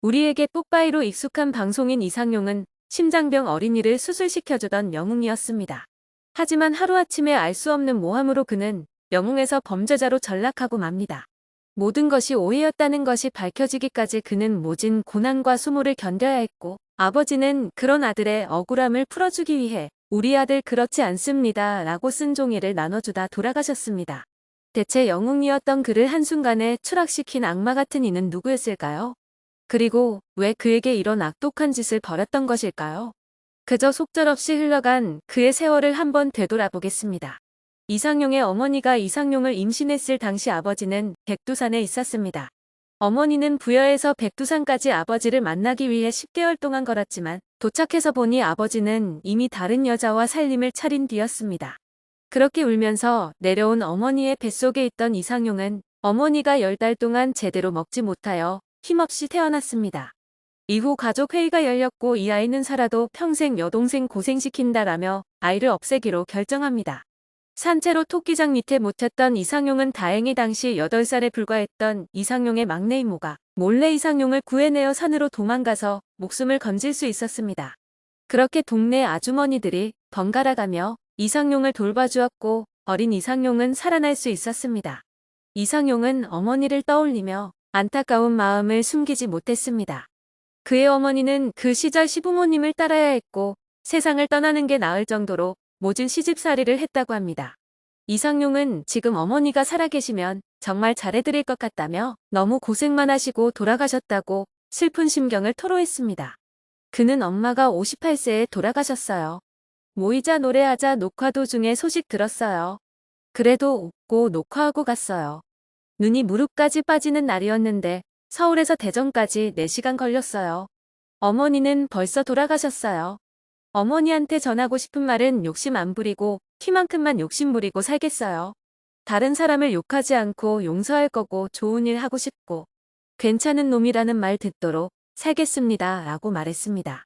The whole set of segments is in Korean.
우리에게 뽀빠이로 익숙한 방송인 이상용은 심장병 어린이를 수술시켜주던 영웅이었습니다. 하지만 하루아침에 알 수 없는 모함으로 그는 영웅에서 범죄자로 전락하고 맙니다. 모든 것이 오해였다는 것이 밝혀지기까지 그는 모진 고난과 수모를 견뎌야 했고, 아버지는 그런 아들의 억울함을 풀어주기 위해 우리 아들 그렇지 않습니다 라고 쓴 종이를 나눠주다 돌아가셨습니다. 대체 영웅이었던 그를 한순간에 추락시킨 악마 같은 이는 누구였을까요? 그리고 왜 그에게 이런 악독한 짓을 벌였던 것일까요? 그저 속절없이 흘러간 그의 세월을 한번 되돌아보겠습니다. 이상용의 어머니가 이상용을 임신했을 당시 아버지는 백두산에 있었습니다. 어머니는 부여에서 백두산까지 아버지를 만나기 위해 10개월 동안 걸었지만 도착해서 보니 아버지는 이미 다른 여자와 살림을 차린 뒤였습니다. 그렇게 울면서 내려온 어머니의 뱃속에 있던 이상용은 어머니가 10달 동안 제대로 먹지 못하여 힘없이 태어났습니다. 이후 가족 회의가 열렸고 이 아이는 살아도 평생 여동생 고생시킨다라며 아이를 없애기로 결정합니다. 산채로 토끼장 밑에 묻혔던 이상용은 다행히 당시 8살에 불과했던 이상용의 막내 이모가 몰래 이상용을 구해내어 산으로 도망가서 목숨을 건질 수 있었습니다. 그렇게 동네 아주머니들이 번갈아가며 이상용을 돌봐주었고 어린 이상용은 살아날 수 있었습니다. 이상용은 어머니를 떠올리며 안타까운 마음을 숨기지 못했습니다. 그의 어머니는 그 시절 시부모님을 따라야 했고 세상을 떠나는 게 나을 정도로 모진 시집살이를 했다고 합니다. 이상용은 지금 어머니가 살아계시면 정말 잘해드릴 것 같다며 너무 고생만 하시고 돌아가셨다고 슬픈 심경을 토로했습니다. 그는 엄마가 58세에 돌아가셨어요. 모이자 노래하자 녹화 도중에 소식 들었어요. 그래도 웃고 녹화하고 갔어요. 눈이 무릎까지 빠지는 날이었는데 서울에서 대전까지 4시간 걸렸어요. 어머니는 벌써 돌아가셨어요. 어머니한테 전하고 싶은 말은 욕심 안 부리고 키만큼만 욕심 부리고 살겠어요. 다른 사람을 욕하지 않고 용서할 거고 좋은 일 하고 싶고 괜찮은 놈이라는 말 듣도록 살겠습니다 라고 말했습니다.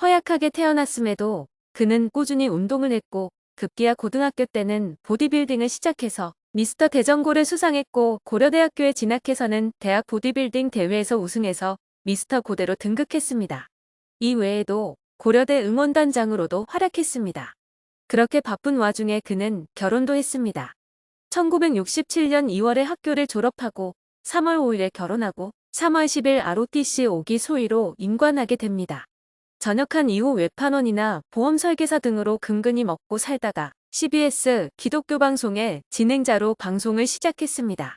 허약하게 태어났음에도 그는 꾸준히 운동을 했고 급기야 고등학교 때는 보디빌딩을 시작해서 미스터 대전고를 수상했고 고려대학교에 진학해서는 대학 보디빌딩 대회에서 우승해서 미스터 고대로 등극했습니다. 이 외에도 고려대 응원단장으로도 활약했습니다. 그렇게 바쁜 와중에 그는 결혼도 했습니다. 1967년 2월에 학교를 졸업하고 3월 5일에 결혼하고 3월 10일 ROTC 5기 소위로 임관하게 됩니다. 전역한 이후 웹판원이나 보험 설계사 등으로 근근히 먹고 살다가 CBS 기독교 방송의 진행자로 방송을 시작했습니다.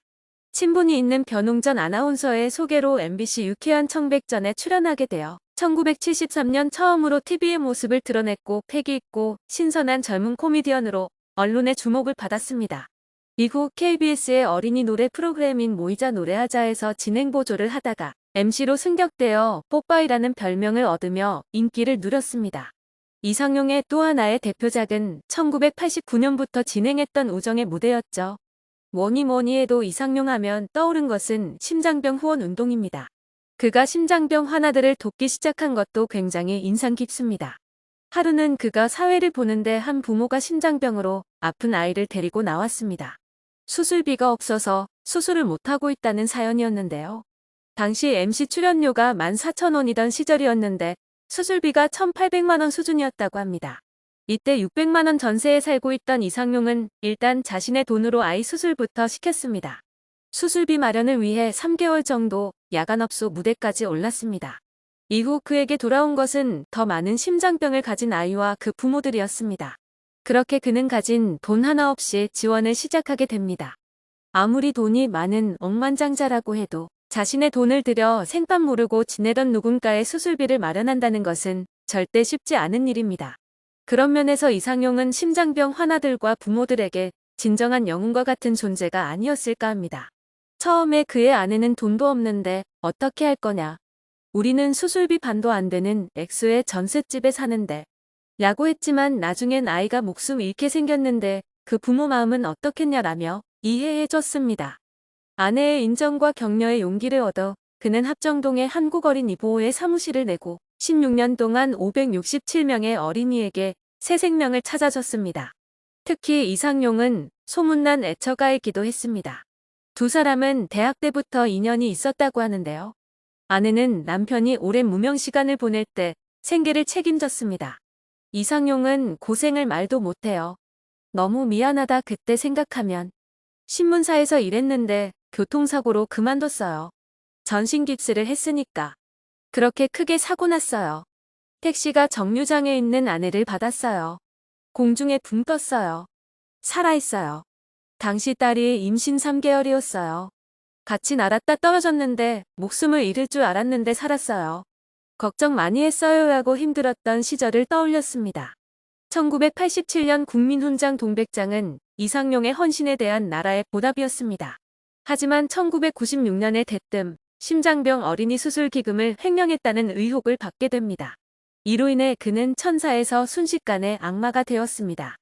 친분이 있는 변웅전 아나운서의 소개로 MBC 유쾌한 청백전에 출연하게 되어 1973년 처음으로 TV의 모습을 드러냈고 패기 있고 신선한 젊은 코미디언으로 언론의 주목을 받았습니다. 이후 KBS의 어린이 노래 프로그램인 모이자 노래하자에서 진행 보조를 하다가 MC로 승격되어 뽀빠이라는 별명을 얻으며 인기를 누렸습니다. 이상용의 또 하나의 대표작은 1989년부터 진행했던 우정의 무대였죠. 뭐니 해도 이상용 하면 떠오른 것은 심장병 후원 운동입니다. 그가 심장병 환아들을 돕기 시작한 것도 굉장히 인상 깊습니다. 하루는 그가 사회를 보는데 한 부모가 심장병으로 아픈 아이를 데리고 나왔습니다. 수술비가 없어서 수술을 못하고 있다는 사연이었는데요. 당시 MC 출연료가 14,000원이던 시절이었는데 수술비가 1,800만 원 수준이었다고 합니다. 이때 600만 원 전세에 살고 있던 이상용은 일단 자신의 돈으로 아이 수술부터 시켰습니다. 수술비 마련을 위해 3개월 정도 야간업소 무대까지 올랐습니다. 이후 그에게 돌아온 것은 더 많은 심장병을 가진 아이와 그 부모들이었습니다. 그렇게 그는 가진 돈 하나 없이 지원을 시작하게 됩니다. 아무리 돈이 많은 억만장자라고 해도 자신의 돈을 들여 생판 모르고 지내던 누군가의 수술비를 마련한다는 것은 절대 쉽지 않은 일입니다. 그런 면에서 이상용은 심장병 환아들과 부모들에게 진정한 영웅과 같은 존재가 아니었을까 합니다. 처음에 그의 아내는 돈도 없는데 어떻게 할 거냐. 우리는 수술비 반도 안 되는 액수의 전셋집에 사는데 라고 했지만 나중엔 아이가 목숨 잃게 생겼는데 그 부모 마음은 어떻겠냐라며 이해해줬습니다. 아내의 인정과 격려의 용기를 얻어 그는 합정동의 한국어린이 보호의 사무실을 내고 16년 동안 567명의 어린이에게 새 생명을 찾아줬습니다. 특히 이상용은 소문난 애처가이기도 했습니다. 두 사람은 대학 때부터 인연이 있었다고 하는데요. 아내는 남편이 오랜 무명 시간을 보낼 때 생계를 책임졌습니다. 이상용은 고생을 말도 못해요. 너무 미안하다 그때 생각하면. 신문사에서 일했는데 교통사고로 그만뒀어요. 전신 깁스를 했으니까. 그렇게 크게 사고 났어요. 택시가 정류장에 있는 아내를 받았어요. 공중에 붕 떴어요. 살아있어요. 당시 딸이 임신 3개월이었어요. 같이 날았다 떨어졌는데 목숨을 잃을 줄 알았는데 살았어요. 걱정 많이 했어요라고 힘들었던 시절을 떠올렸습니다. 1987년 국민훈장 동백장은 이상용의 헌신에 대한 나라의 보답이었습니다. 하지만 1996년에 대뜸 심장병 어린이 수술 기금을 횡령했다는 의혹을 받게 됩니다. 이로 인해 그는 천사에서 순식간에 악마가 되었습니다.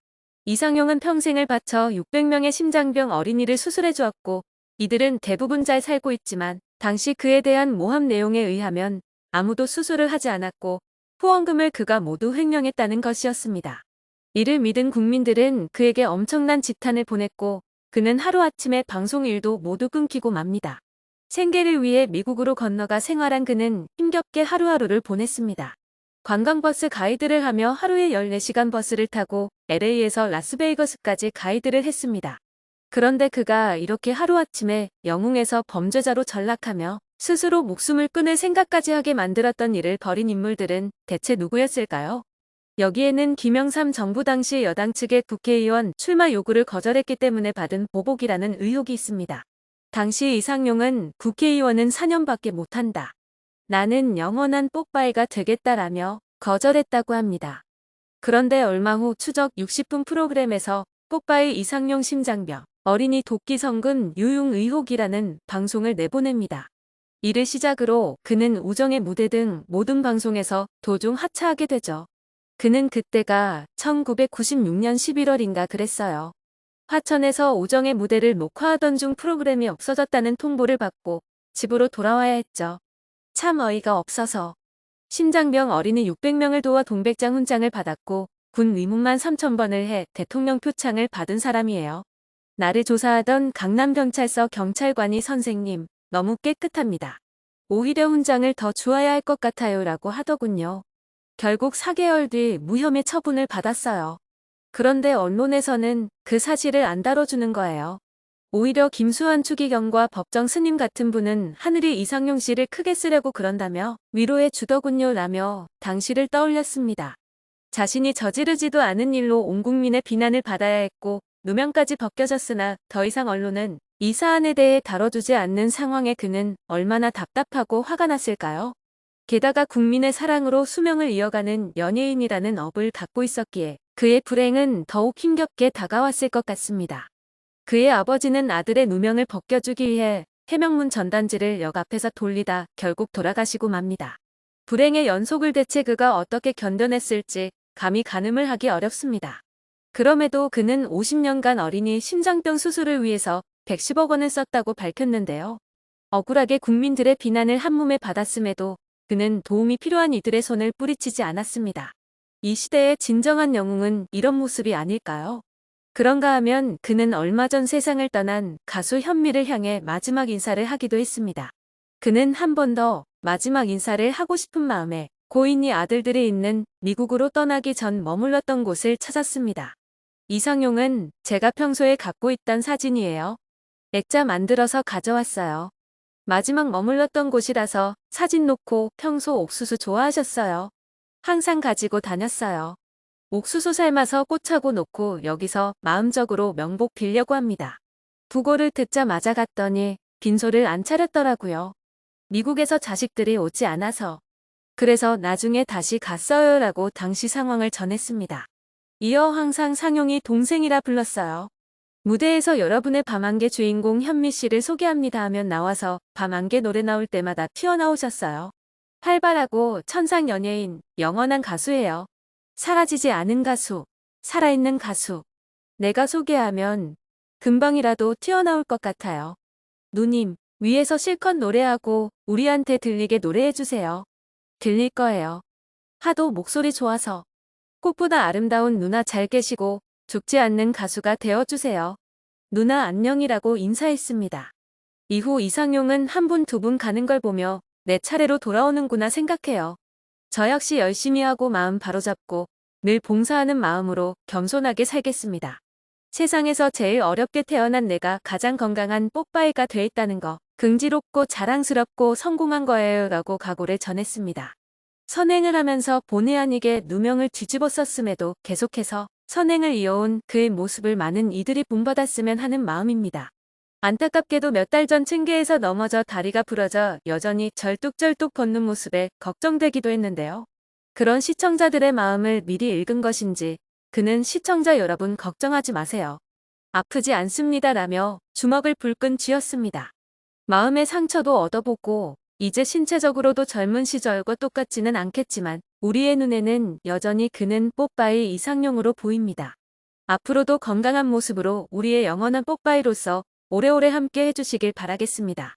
이상용은 평생을 바쳐 600명의 심장병 어린이를 수술해 주었고 이들은 대부분 잘 살고 있지만 당시 그에 대한 모함 내용에 의하면 아무도 수술을 하지 않았고 후원금을 그가 모두 횡령했다는 것이었습니다. 이를 믿은 국민들은 그에게 엄청난 지탄을 보냈고 그는 하루아침에 방송 일도 모두 끊기고 맙니다. 생계를 위해 미국으로 건너가 생활한 그는 힘겹게 하루하루를 보냈습니다. 관광버스 가이드를 하며 하루에 14시간 버스를 타고 LA에서 라스베이거스까지 가이드를 했습니다. 그런데 그가 이렇게 하루아침에 영웅에서 범죄자로 전락하며 스스로 목숨을 끊을 생각까지 하게 만들었던 일을 벌인 인물들은 대체 누구였을까요? 여기에는 김영삼 정부 당시 여당 측의 국회의원 출마 요구를 거절했기 때문에 받은 보복이라는 의혹이 있습니다. 당시 이상용은 국회의원은 4년밖에 못한다. 나는 영원한 뽀빠이가 되겠다라며 거절했다고 합니다. 그런데 얼마 후 추적 60분 프로그램에서 뽀빠이 이상용 심장병 어린이 도끼 성금 유용 의혹이라는 방송을 내보냅니다. 이를 시작으로 그는 우정의 무대 등 모든 방송에서 도중 하차하게 되죠. 그는 그때가 1996년 11월인가 그랬어요. 화천에서 우정의 무대를 녹화하던 중 프로그램이 없어졌다는 통보를 받고 집으로 돌아와야 했죠. 참 어이가 없어서. 심장병 어린이 600명을 도와 동백장 훈장을 받았고 군 위문만 3000번을 해 대통령 표창을 받은 사람이에요. 나를 조사하던 강남경찰서 경찰관이 선생님, 너무 깨끗합니다. 오히려 훈장을 더 주어야 할 것 같아요 라고 하더군요. 결국 4개월 뒤 무혐의 처분을 받았어요. 그런데 언론에서는 그 사실을 안 다뤄주는 거예요. 오히려 김수환 추기경과 법정 스님 같은 분은 하늘이 이상용 씨를 크게 쓰려고 그런다며 위로해 주더군요 라며 당시를 떠올렸습니다. 자신이 저지르지도 않은 일로 온 국민의 비난을 받아야 했고 누명까지 벗겨졌으나 더 이상 언론은 이 사안에 대해 다뤄주지 않는 상황에 그는 얼마나 답답하고 화가 났을까요? 게다가 국민의 사랑으로 수명을 이어가는 연예인이라는 업을 갖고 있었기에 그의 불행은 더욱 힘겹게 다가왔을 것 같습니다. 그의 아버지는 아들의 누명을 벗겨주기 위해 해명문 전단지를 역 앞에서 돌리다 결국 돌아가시고 맙니다. 불행의 연속을 대체 그가 어떻게 견뎌냈을지 감히 가늠을 하기 어렵습니다. 그럼에도 그는 50년간 어린이 심장병 수술을 위해서 110억 원을 썼다고 밝혔는데요. 억울하게 국민들의 비난을 한몸에 받았음에도 그는 도움이 필요한 이들의 손을 뿌리치지 않았습니다. 이 시대의 진정한 영웅은 이런 모습이 아닐까요? 그런가 하면 그는 얼마 전 세상을 떠난 가수 현미를 향해 마지막 인사를 하기도 했습니다. 그는 한 번 더 마지막 인사를 하고 싶은 마음에 고인이 아들들이 있는 미국으로 떠나기 전 머물렀던 곳을 찾았습니다. 이상용은 제가 평소에 갖고 있던 사진이에요. 액자 만들어서 가져왔어요. 마지막 머물렀던 곳이라서 사진 놓고 평소 옥수수 좋아하셨어요. 항상 가지고 다녔어요. 옥수수 삶아서 꽃하고 놓고 여기서 마음적으로 명복 빌려고 합니다. 부고를 듣자마자 갔더니 빈소를 안 차렸더라고요. 미국에서 자식들이 오지 않아서. 그래서 나중에 다시 갔어요 라고 당시 상황을 전했습니다. 이어 항상 상용이 동생이라 불렀어요. 무대에서 여러분의 밤안개 주인공 현미 씨를 소개합니다 하면 나와서 밤안개 노래 나올 때마다 튀어나오셨어요. 활발하고 천상 연예인, 영원한 가수예요. 사라지지 않은 가수, 살아있는 가수. 내가 소개하면 금방이라도 튀어나올 것 같아요. 누님, 위에서 실컷 노래하고 우리한테 들리게 노래해주세요. 들릴 거예요. 하도 목소리 좋아서. 꽃보다 아름다운 누나 잘 계시고 죽지 않는 가수가 되어주세요. 누나 안녕이라고 인사했습니다. 이후 이상용은 한 분 두 분 가는 걸 보며 내 차례로 돌아오는구나 생각해요. 저 역시 열심히 하고 마음 바로잡고 늘 봉사하는 마음으로 겸손하게 살겠습니다. 세상에서 제일 어렵게 태어난 내가 가장 건강한 뽀빠이가 돼 있다는 거 긍지롭고 자랑스럽고 성공한 거예요 라고 각오를 전했습니다. 선행을 하면서 본의 아니게 누명을 뒤집어 썼음에도 계속해서 선행을 이어온 그의 모습을 많은 이들이 본받았으면 하는 마음입니다. 안타깝게도 몇 달 전 층계에서 넘어져 다리가 부러져 여전히 절뚝절뚝 걷는 모습에 걱정되기도 했는데요. 그런 시청자들의 마음을 미리 읽은 것인지 그는 시청자 여러분 걱정하지 마세요. 아프지 않습니다 라며 주먹을 불끈 쥐었습니다. 마음의 상처도 얻어보고 이제 신체적으로도 젊은 시절과 똑같지는 않겠지만 우리의 눈에는 여전히 그는 뽀빠이 이상용으로 보입니다. 앞으로도 건강한 모습으로 우리의 영원한 뽀빠이로서 오래오래 함께 해주시길 바라겠습니다.